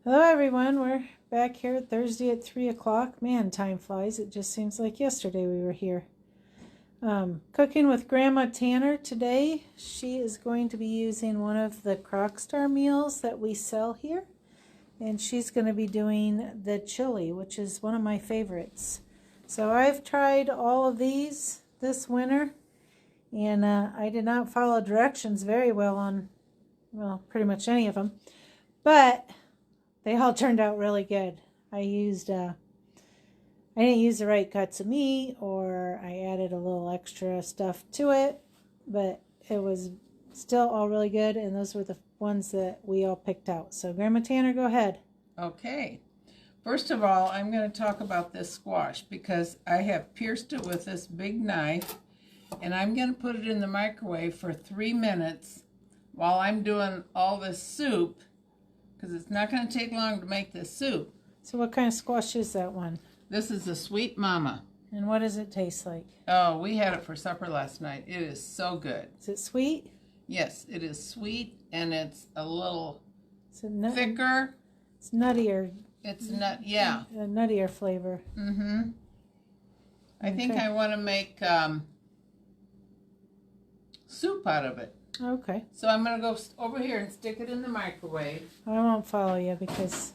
Hello everyone, we're back here Thursday at 3 o'clock. Man, time flies. It just seems like yesterday we were here. Cooking with Grandma Tanner today. She is going to be using one of the Crockstar meals that we sell here. And she's going to be doing the chili, which is one of my favorites. So I've tried all of these this winter. And I did not follow directions very well on, well, pretty much any of them. But they all turned out really good. I didn't use the right cuts of meat, or I added a little extra stuff to it, but it was still all really good, and those were the ones that we all picked out. So Grandma Tanner, go ahead. Okay. First of all, I'm going to talk about this squash because I have pierced it with this big knife, and I'm going to put it in the microwave for 3 minutes while I'm doing all this soup, because it's not going to take long to make this soup. So what kind of squash is that one? This is the Sweet Mama. And what does it taste like? Oh, we had it for supper last night. It is so good. Is it sweet? Yes, it is sweet, and it's a little thicker. It's nuttier. It's yeah. A nuttier flavor. Mm-hmm. I think I want to make soup out of it. Okay. So I'm going to go over here and stick it in the microwave. I won't follow you because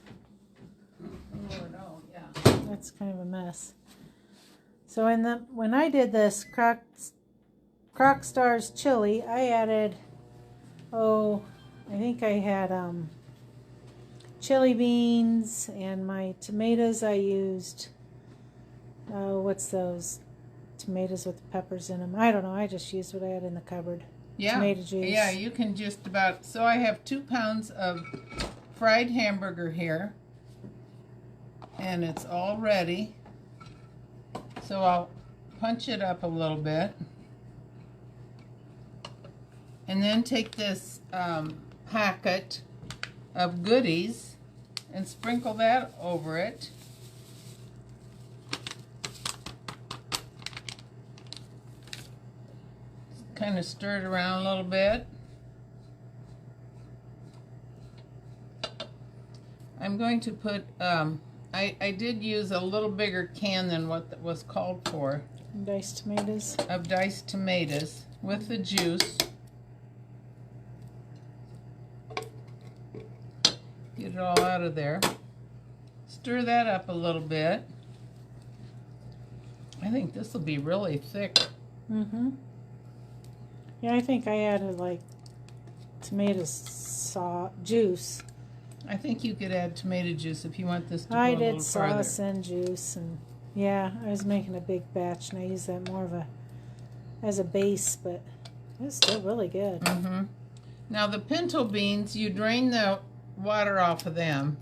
that's kind of a mess. So when I did this Crockstars chili, I added, I think I had chili beans, and my tomatoes I used, what's those? Tomatoes with peppers in them. I don't know. I just used what I had in the cupboard. Yeah. Tomato juice. Yeah, you can just about. So I have 2 pounds of fried hamburger here, and it's all ready. So I'll punch it up a little bit, and then take this packet of goodies and sprinkle that over it. Kind of stir it around a little bit. I'm going to put, I did use a little bigger can than what was called for. Diced tomatoes. Of diced tomatoes with the juice. Get it all out of there. Stir that up a little bit. I think this will be really thick. Mm-hmm. Yeah, I think I added like tomato juice. I think you could add tomato juice if you want this to go I a little did farther. sauce and juice, and yeah, I was making a big batch, and I used that more of as a base, but it's still really good. Mm-hmm. Now the pinto beans, you drain the water off of them,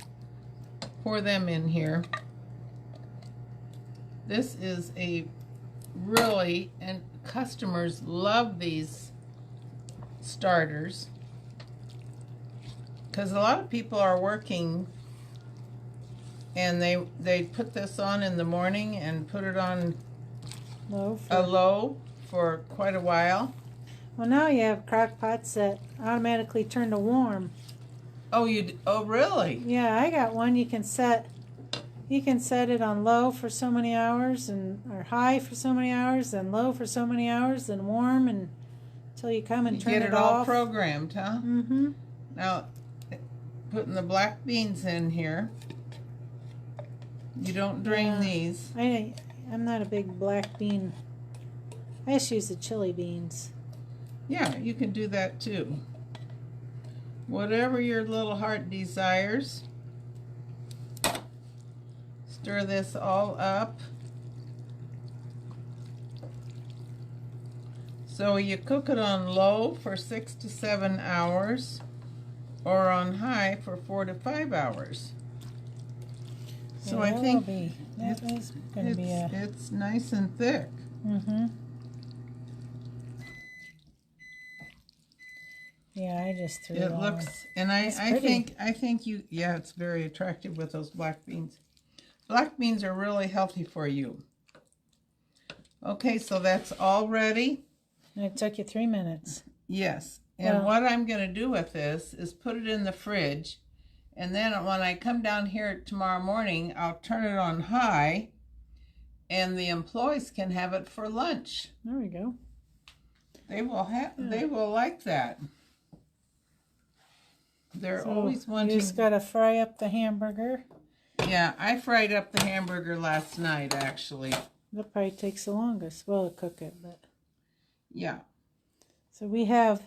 pour them in here. This is a really, and customers love these starters because a lot of people are working, and they put this on in the morning and put it on low for quite a while. Well, now you have crock pots that automatically turn to warm. Oh, oh really? Yeah, I got one. You can set it on low for so many hours, or high for so many hours, then low for so many hours, then warm, and until you come and turn it off. Get it all programmed, huh? Mm-hmm. Now, putting the black beans in here. You don't drain these. I'm not a big black bean. I just use the chili beans. Yeah, you can do that too. Whatever your little heart desires. Stir this all up. So you cook it on low for 6 to 7 hours, or on high for 4 to 5 hours. So I think it's nice and thick. Mm-hmm. Yeah, I just threw it It looks, and I think you, yeah, it's very attractive with those black beans. Black beans are really healthy for you. Okay, so that's all ready. And it took you 3 minutes. Yes. And what I'm going to do with this is put it in the fridge And then when I come down here tomorrow morning, I'll turn it on high, and the employees can have it for lunch. There we go. They will like that. They're always wanting. You just gotta fry up the hamburger. Yeah, I fried up the hamburger last night, actually. That probably takes the longest. Well, to cook it, but yeah. So we have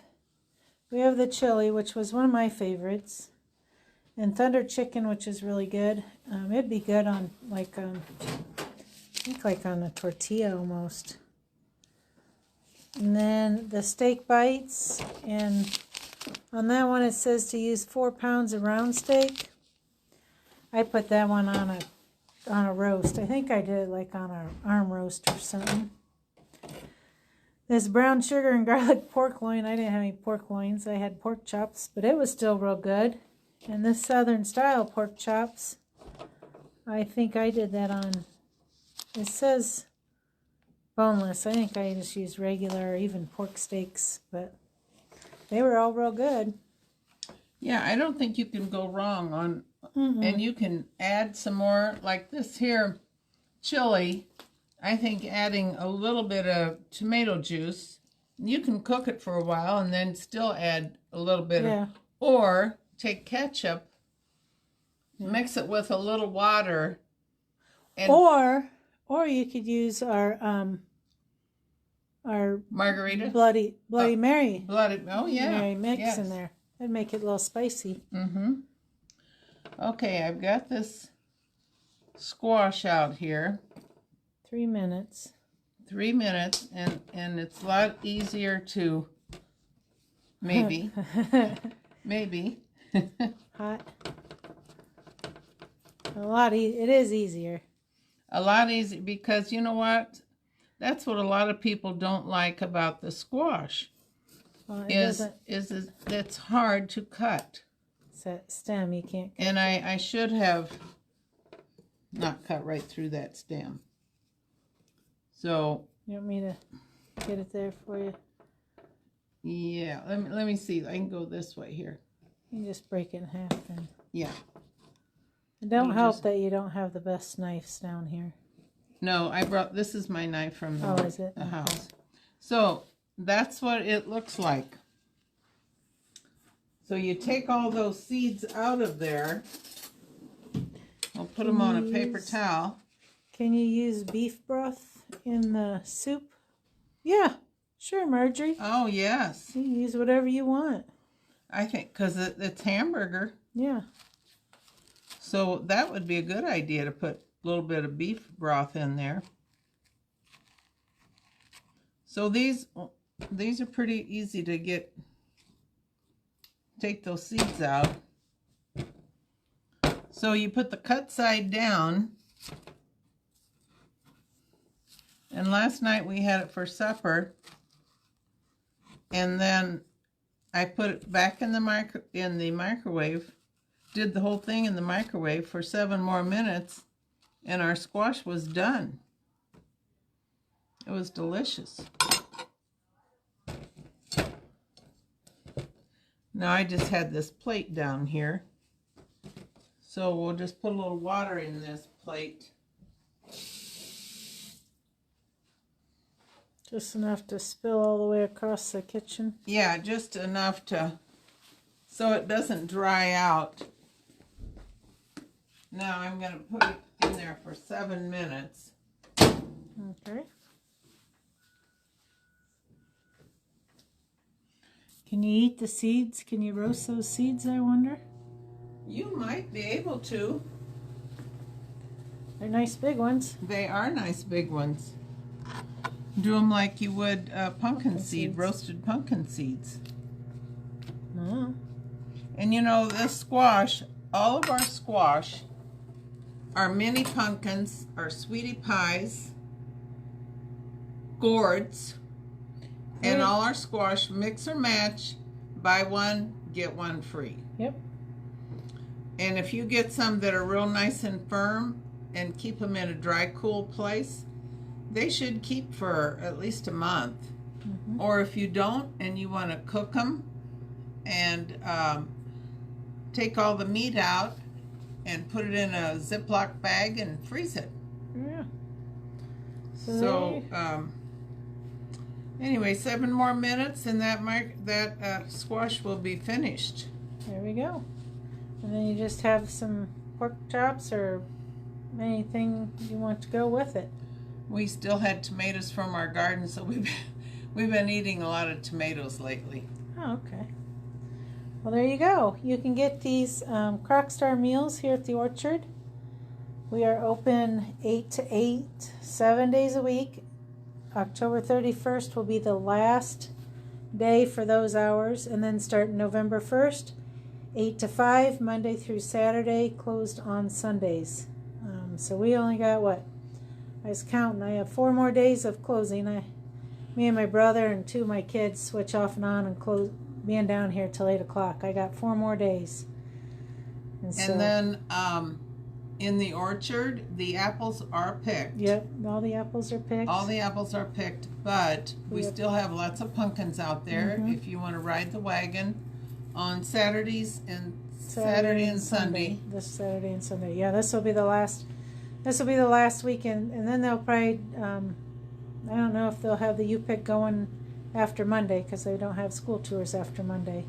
the chili, which was one of my favorites, and thunder chicken, which is really good. It'd be good on like I think like on a tortilla almost. And then the steak bites, and on that one it says to use 4 pounds of round steak. I put that one on a roast. I think I did it like on an arm roast or something. This brown sugar and garlic pork loin, I didn't have any pork loins. I had pork chops, but it was still real good. And this southern style pork chops, I think I did that on, it says boneless. I think I just used regular or even pork steaks, but they were all real good. Yeah, I don't think you can go wrong on, and you can add some more, like this here chili. I think adding a little bit of tomato juice, you can cook it for a while and then still add a little bit of, or take ketchup, mix it with a little water, and or you could use our margarita, Bloody Mary. Oh yeah, Mary mix in there. That'd make it a little spicy. Okay, I've got this squash out here. 3 minutes. 3 minutes, and it's a lot easier to maybe Hot. It is easier. A lot easier, because you know what? That's what a lot of people don't like about the squash. Well, is it's hard to cut. It's that stem you can't cut. And I should have not cut right through that stem. So you want me to get it there for you? Yeah, let me see. I can go this way here. You can just break it in half then. Yeah. It don't help that you don't have the best knives down here. No, this is my knife from the house. So that's what it looks like. So you take all those seeds out of there. I'll put them on a paper towel. Can you use beef broth in the soup? Yeah, sure, Marjorie. Oh, yes. You can use whatever you want. I think because it's hamburger. Yeah. So that would be a good idea to put a little bit of beef broth in there. So these are pretty easy to get. Take those seeds out. So you put the cut side down. And last night we had it for supper. And then I put it back in the microwave. Did the whole thing in the microwave for 7 more minutes, and our squash was done. It was delicious. Now I just had this plate down here, so we'll just put a little water in this plate. Just enough to spill all the way across the kitchen? Yeah, just enough so it doesn't dry out. Now I'm going to put it in there for 7 minutes. Okay. Can you eat the seeds? Can you roast those seeds, I wonder? You might be able to. They're nice big ones. They are nice big ones. Do them like you would pumpkin seed, seeds. roasted pumpkin seeds. Oh. And you know, this squash, all of our squash, our mini pumpkins, our sweetie pies, gourds, and all our squash, mix or match, buy one, get one free. Yep. And if you get some that are real nice and firm and keep them in a dry, cool place, they should keep for at least a month. Or if you don't and you want to cook them and take all the meat out and put it in a Ziploc bag and freeze it. Yeah. So anyway, 7 more minutes and that squash will be finished. There we go. And then you just have some pork chops or anything you want to go with it. We still had tomatoes from our garden, so we've been eating a lot of tomatoes lately. Oh, okay. Well, there you go. You can get these Crockstar meals here at the Orchard. We are open 8 to 8, 7 days a week. October 31st will be the last day for those hours, and then starting November 1st, 8 to 5, Monday through Saturday, closed on Sundays. So we only got, what? I was counting. I have 4 more days of closing. Me and my brother and 2 of my kids switch off and on and being down here till 8 o'clock. I got 4 more days. And then in the orchard, the apples are picked. Yep, all the apples are picked. All the apples are picked, but we still have lots of pumpkins out there if you want to ride the wagon on Saturdays and Saturday and Sunday. This Saturday and Sunday. Yeah, this will be the last weekend, and then they'll probably I don't know if they'll have the U-Pick going after Monday because they don't have school tours after Monday.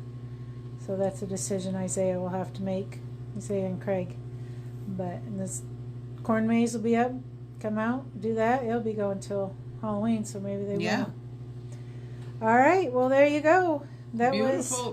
So that's a decision Isaiah will have to make, Isaiah and Craig. But this corn maze will be up, come out, do that. It'll be going till Halloween, so maybe they will. All right, well, there you go. That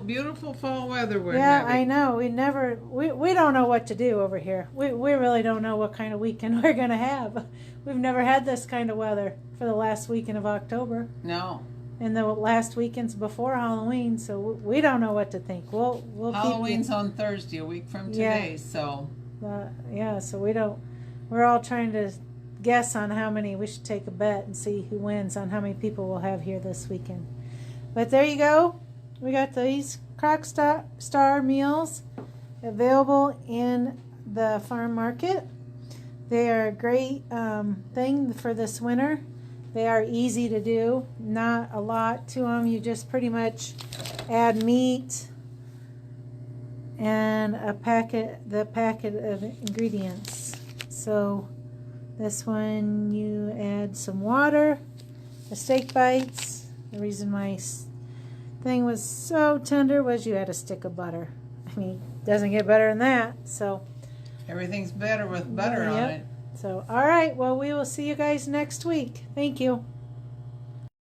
beautiful fall weather we're having. I know. We don't know what to do over here. We really don't know what kind of weekend we're going to have. We've never had this kind of weather for the last weekend of October. No. And the last weekends before Halloween, so we don't know what to think. We'll Halloween's on Thursday, a week from today, so. So we don't. We're all trying to guess on how many. We should take a bet and see who wins on how many people we'll have here this weekend. But there you go. We got these Crockstar meals available in the farm market. They are a great thing for this winter. They are easy to do. Not a lot to them. You just pretty much add meat and the packet of ingredients. So this one you add some water, the steak bites. The reason my thing was so tender was you had a stick of butter. I mean, it doesn't get better than that. So everything's better with butter on it. So all right, well, we will see you guys next week. Thank you.